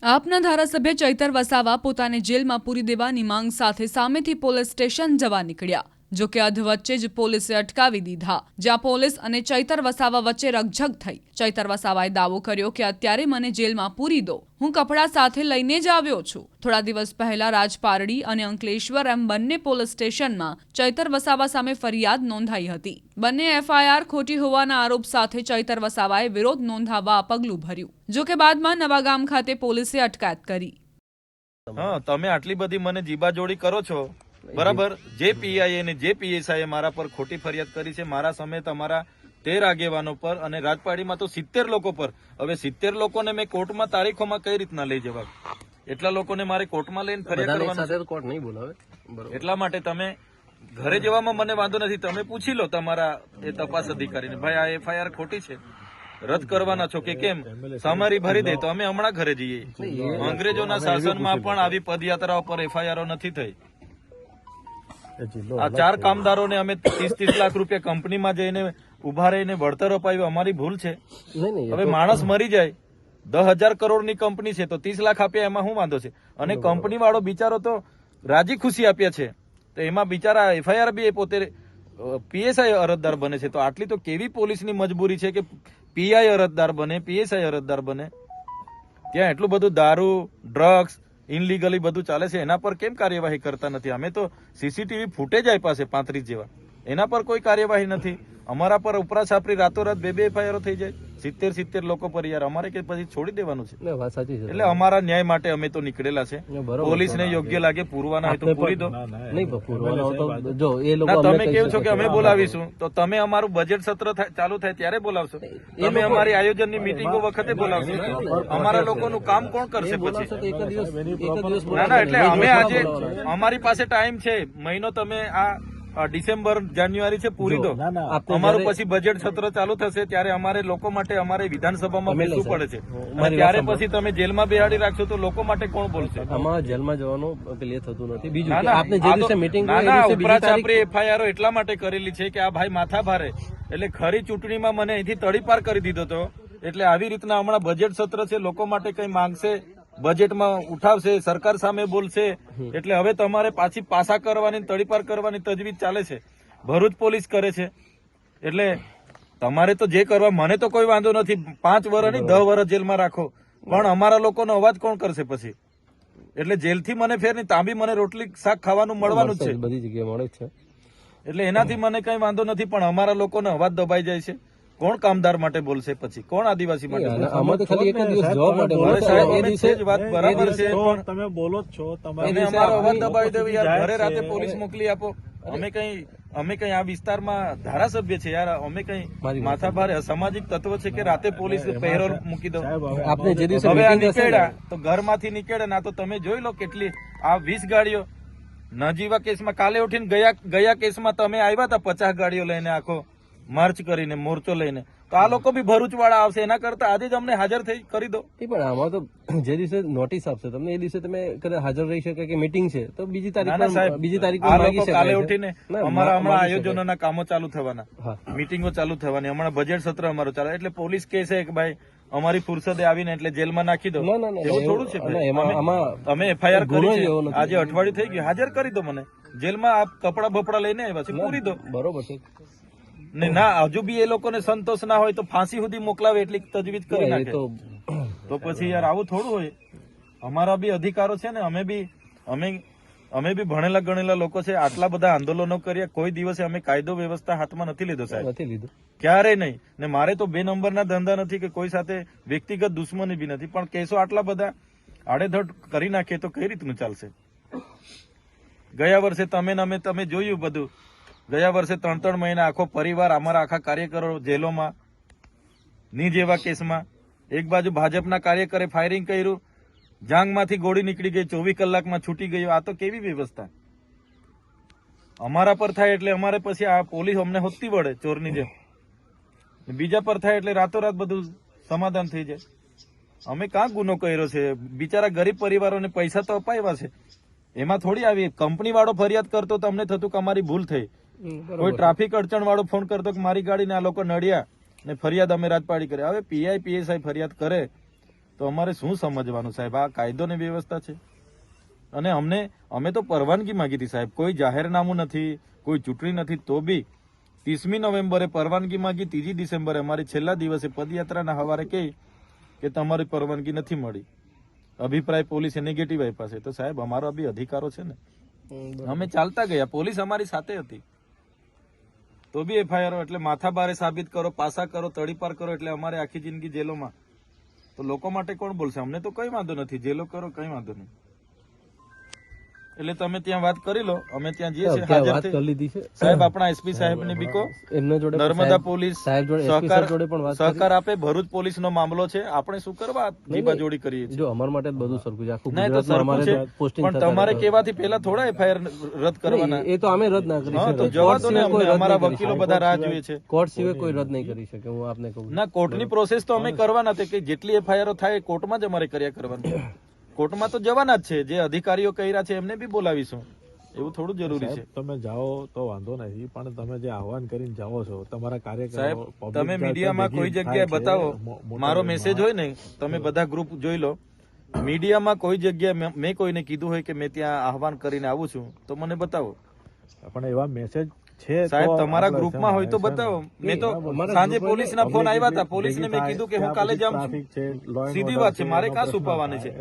આપના ધારાસભ્ય ચૈતર વસાવા પોતાને જેલમાં પૂરી દેવાની માંગ સાથે સામેથી પોલીસ સ્ટેશન જવા નીકળ્યા. જો કે અધવચ્ચે જ પોલીસે અટકાવી દીધા, જ્યાં પોલીસ અને ચૈતર વસાવા વચ્ચે રકઝક થઈ. ચૈતર વસાવાએ દાવો કર્યો કે અત્યારે મને જેલમાં પૂરી દો, હું કપડાં સાથે લઈને જ આવ્યો છું. થોડા દિવસ પહેલા રાજપારડી અને અંકલેશ્વર એમ બંને પોલીસ સ્ટેશનમાં ચૈતર વસાવા સામે ફરિયાદ નોંધાઈ હતી. બંને એફઆઈઆર ખોટી હોવાના આરોપ સાથે ચૈતર વસાવાએ વિરોધ નોંધાવવા પગલું ભર્યું. જો કે બાદમાં નવાગામ ખાતે પોલીસે અટકાયત કરી. તમે આટલી બધી મને જીબાજોડી કરો છો, બરાબર? જે પીઆઈ અને જે પીએસઆઈ મારા પર ખોટી ફરિયાદ કરી છે, મારા સમેત અમારા 13 આગેવાનો પર અને રાજપાડીમાં તો 70 લોકો પર. હવે 70 લોકોને મેં કોર્ટમાં તારીખોમાં કઈ રીતના લઈ જવા? એટલા લોકોને મારે કોર્ટમાં લઈને ફરિયાદ કરવાની. એટલા માટે તમે ઘરે જવામાં મને વાંધો નથી, તમે પૂછી લો તમારા એ તપાસ અધિકારીને, ભાઈ આ એફઆઈઆર ખોટી છે, રદ કરવાના છો કે કેમ? સમારી ભરી દે તો અમે હમણાં ઘરે જઈએ. અંગ્રેજોના શાસનમાં પણ આવી પદયાત્રાઓ પર એફઆઈઆર નથી થઈ. આ 4 કામદારોને અમે 30-30 લાખ રૂપિયા કંપનીમાં જઈને ઉભા રહીને વળતર અપાવ્યું, અમારી ભૂલ છે. હવે માણસ મરી જાય, 10,000 કરોડની કંપની છે તો 30 લાખ આપ્યા, એમાં શું વાંધો છે? અને કંપની વાળો બિચારો તો રાજી ખુશી આપ્યા છે, તો એમાં બિચારા એફઆઈઆર બી પોતે પીએસઆઈ અરજદાર બને છે. તો આટલી તો કેવી પોલીસની મજબૂરી છે કે પીઆઈ અરજદાર બને, પીએસઆઈ અરજદાર બને? ત્યાં એટલું બધું દારૂ, ડ્રગ્સ, ઇનલીગલી બધું ચાલે છે, એના પર કેમ કાર્યવાહી કરતા નથી? અમે તો સીસીટીવી ફૂટેજ આપ્યા છે 35 જેવા, એના પર કોઈ કાર્યવાહી નથી. અમારા પર ઉપરા છાપરી રાતોરાત 2 એફઆઈઆર થઈ જાય 70 લોકો પર. યાર અમારે કે પછી છોડી દેવાનું છે? એટલે અમારા ન્યાય માટે અમે તો નીકળેલા છે. પોલીસને યોગ્ય લાગે પૂરવાના હોય તો પૂરી દો. તમે કેવું છો કે અમે બોલાવીશું, તો તમે અમારું બજેટ સત્ર ચાલુ થાય ત્યારે બોલાવશો? તમે અમારી આયોજનની મીટિંગો વખતે બોલાવશો? અમારા લોકોનું કામ કોણ કરશે પછી? ના, એટલે અમે આજે અમારી પાસે ટાઈમ છે, મહિનો તમે આ ડિસેમ્બર જાન્યુઆરી છે પૂરી દો. અમારું પછી બજેટ સત્ર ચાલુ થશે ત્યારે અમારે લોકો માટે અમારે વિધાનસભામાં બેસવું પડે છે. ત્યારે પછી તમે જેલમાં બેહાડી રાખશો તો લોકો માટે કોણ બોલશે? આમાં જેલમાં જવાનું ક્લિયર થતું નથી. બીજું ઉપરાચાપરી એફઆઈઆર એટલા માટે કરેલી છે કે આ ભાઈ માથા ભારે, એટલે ખરી ચૂંટણીમાં મને અહીંથી તડીપાર કરી દીધો હતો. એટલે આવી રીતના હમણાં બજેટ સત્ર છે, લોકો માટે કઈ માંગશે, બજેટમાં ઉઠાવશે, સરકાર સામે બોલશે, એટલે હવે તમારે પાછી પાસા કરવાની, તડીપાર કરવાની તજવીજ ચાલે છે. ભરૂચ પોલીસ કરે છે. એટલે તમારે તો જે કરવા, મને તો કોઈ વાંધો નથી. 5 વર્ષ નહીં 10 વર્ષ જેલમાં રાખો, પણ અમારા લોકોનો અવાજ કોણ કરશે પછી? એટલે જેલથી મને ફેર નહીં, ત્યાં બી મને રોટલી શાક ખાવાનું મળવાનું જ છે, બધી જગ્યાએ મળે છે. એટલે એનાથી મને કઈ વાંધો નથી, પણ અમારા લોકોનો અવાજ દબાઈ જાય છે. કોણ કામદાર માટે બોલશે પછી? કોણ આદિવાસી માટે? વાત બરાબર છે, તમે બોલો જ છો, તમે અમારો અવાજ દબાવી દેવો યાર. ઘરે રાતે પોલીસ મોકલી આપો. અમે કઈ આ વિસ્તારમાં ધારાસભ્ય છે યાર, અમે કઈ માથાભારે અસામાજિક તત્વ છે કે રાતે પોલીસ પહેરો મૂકી દો? હવે આ નીકળ્યા તો ઘરમાંથી નીકળે ના, તો તમે જોઈ લો કેટલી આ 20 ગાડીઓ નજીવા કેસમાં કાલે ઉઠીને ગયા કેસમાં તમે આવ્યા હતા 50 ગાડીઓ લઈને, આખો માર્ચ કરીને, મોરચો લઈને. તો આ લોકો બી ભરૂચ વાળા આવશે, એના કરતા આજે જ અમને હાજર થઈ કરી દો. પણ આમાં તો જે દિવસે નોટિસ આપશે તમને, એ દિવસે તમે કદાચ હાજર રહી શકે કે મીટિંગ છે તો બીજી તારીખ કાલે ઉઠીને અમારા હમણાં આયોજનોના કામો ચાલુ થવાના, મીટિંગો ચાલુ થવાની. હમણાં બજેટ સત્ર અમારું ચાલે, એટલે પોલીસ કહેશે કે ભાઈ અમારી ફુરસદે આવીને એટલે જેલમાં નાખી દો. એવું થોડું છે? અમે એફઆઈઆર કરી છે, આજે અઠવાડિયું થઈ ગયું, હાજર કરી દો મને જેલમાં. આપ કપડા બપડા લઈને આવ્યા છે, પૂરી દો. બરોબર છે ને ના, હજુ બી એ લોકોને સંતોષ ના હોય તો ફાંસી સુધી મોકલાવે એટલી તજવીજ કરી નાખે. તો પછી યાર આવું થોડું હોય. અમારા બી અધિકારો છે ને, અમે બી ભણેલા ગણેલા લોકો છે. આટલા બધા આંદોલનો કર્યા, કોઈ દિવસે અમે કાયદો વ્યવસ્થા હાથમાં નથી લીધો સાહેબ, નથી લીધો ક્યારેય નહીં. ને મારે તો 2 નંબરના ધંધા નથી કે કોઈ સાથે વ્યક્તિગત દુશ્મની બી નથી, પણ કેસો આટલા બધા આડેધડ કરી નાખીએ તો કઈ રીતનું ચાલશે? ગયા વર્ષે તમે જોયું બધું. ગયા વર્ષે 3 મહિના આખો પરિવાર, અમારા આખા કાર્યકરો જેલોમાં, ની જેવા કેસમાં. એક બાજુ ભાજપના કાર્યકરે ફાયરિંગ કર્યું, જાંગમાંથી ગોળી નીકળી ગઈ, 24 કલાકમાં છૂટી ગયો. આ તો કેવી વ્યવસ્થા? અમારા પર થાય એટલે અમારે પછી આ પોલીસ અમને હોતી વળે ચોરની જેમ, બીજા પર થાય એટલે રાતોરાત બધું સમાધાન થઈ જાય. અમે કાં ગુનો કર્યો છે? બિચારા ગરીબ પરિવારોને પૈસા તો અપાવ્યા છે, એમાં થોડી આવી કંપની વાળો ફરિયાદ કરતો તો અમને થતું કે અમારી ભૂલ થઈ. કોઈ ટ્રાફિક અડચણ વાળો ફોન કરતો કે મારી ગાડીને આ લોકો નડ્યા ને ફરિયાદ અમે રાજપાડી કરે. હવે પીઆઈ પીએસઆઈ ફરિયાદ કરે તો અમારે શું સમજવાનું સાહેબ? આ કાયદો ને વ્યવસ્થા છે. અને અમે તો પરવાનગી માંગી હતી સાહેબ, કોઈ જાહેરનામું નથી, કોઈ ચૂંટણી નથી, તો બી 30મી નવેમ્બરે પરવાનગી માંગી, 3જી ડિસેમ્બરે અમારી છેલ્લા દિવસે પદયાત્રાના હવારે કહી કે તમારી પરવાનગી નથી મળી, અભિપ્રાય પોલીસે નેગેટિવ આપ્યા છે. તો સાહેબ અમારો બી અધિકારો છે ને, અમે ચાલતા ગયા, પોલીસ અમારી સાથે હતી, તો બી એફઆઈઆર એટલે માથાભારે સાબિત કરો, પાસા કરો, તડીપાર કરો, એટલે અમારે આખી જિંદગી જેલોમાં. તો લોકો માટે કોણ બોલશે? અમને તો કઈ વાંધો નથી, જેલો કરો કઈ વાંધો નહીં. એટલે તમે ત્યાં વાત કરી લો, અમે ત્યાં જઈએ છીએ હાજર વાત થઈ. કરી લીધી છે સાહેબ આપણા એસપી સાહેબ ને બીકો એમના જોડે નર્મદા પોલીસ સાહેબ જોડે SP સાહેબ જોડે પણ વાત સહકાર આપે. ભરૂચ પોલીસ નો મામલો છે, આપણે શું કરવા જીબાજોડી કરીએ છીએ? જો અમારા માટે બધું સરખું છે, આખું નહીં તો ગુજરાતમાં સરખું અમારે છે, પોસ્ટિંગ પણ તમારે કેવાથી પહેલા થોડા એફઆઈઆર રદ કરવાના. એ તો અમે રદ ના કરી હા, તો શકીએ. જવા દો ને, કોઈ રદ અમારા નહીં કરી વકીલો શકે. બધા રાહ જોઈએ છે. કોર્ટ સિવાય કોઈ રદ નહીં કરી શકે, હું આપને કહું. ના, કોર્ટની પ્રોસેસ તો અમે કરવાના છે કે જેટલી એફઆઈઆર થાય કોર્ટમાં જ અમારે કર્યા કરવાનું. કોર્ટમાં તો જવાના જ છે, જે અધિકારીઓ કર્યા છે એમને બી બોલાવીશું. એવું થોડું જરૂરી છે તમે જાઓ તો વાંધો નથી, પણ તમે જે આહવાન કરીને જાઓ છો તમારા કાર્યકરો, સાહેબ? public તમે જે મીડિયામાં કોઈ ભેગી જગ્યાએ થાય છે, બતાવો, મોટા મારો ભાગમાં. મેસેજ હોય ને, તમે બધા ગ્રુપ જોઈ લો, મીડિયામાં કોઈ જગ્યાએ મેં કોઈને કીધું હોય કે મેં ત્યાં આહવાન કરીને આવું છું, તો મને બતાવો પણ એવા મેસેજ છે સાહેબ. તો તમારા આપણે ગ્રુપમાં હોય તો છે ને. બતાવો. મેં તો અમારા સાંજે ગ્રુપમાં પોલીસના ફોન public આવ્યા હતા, ભેગી પોલીસને મેં થાય, કીધું કે હું ત્યાં કાલે પછી જાઉં છું. traffic છે, law and સીધી order વાત છે, મારે એનો કાં પ્રશ્ન છુપાવવાની છે? થાય.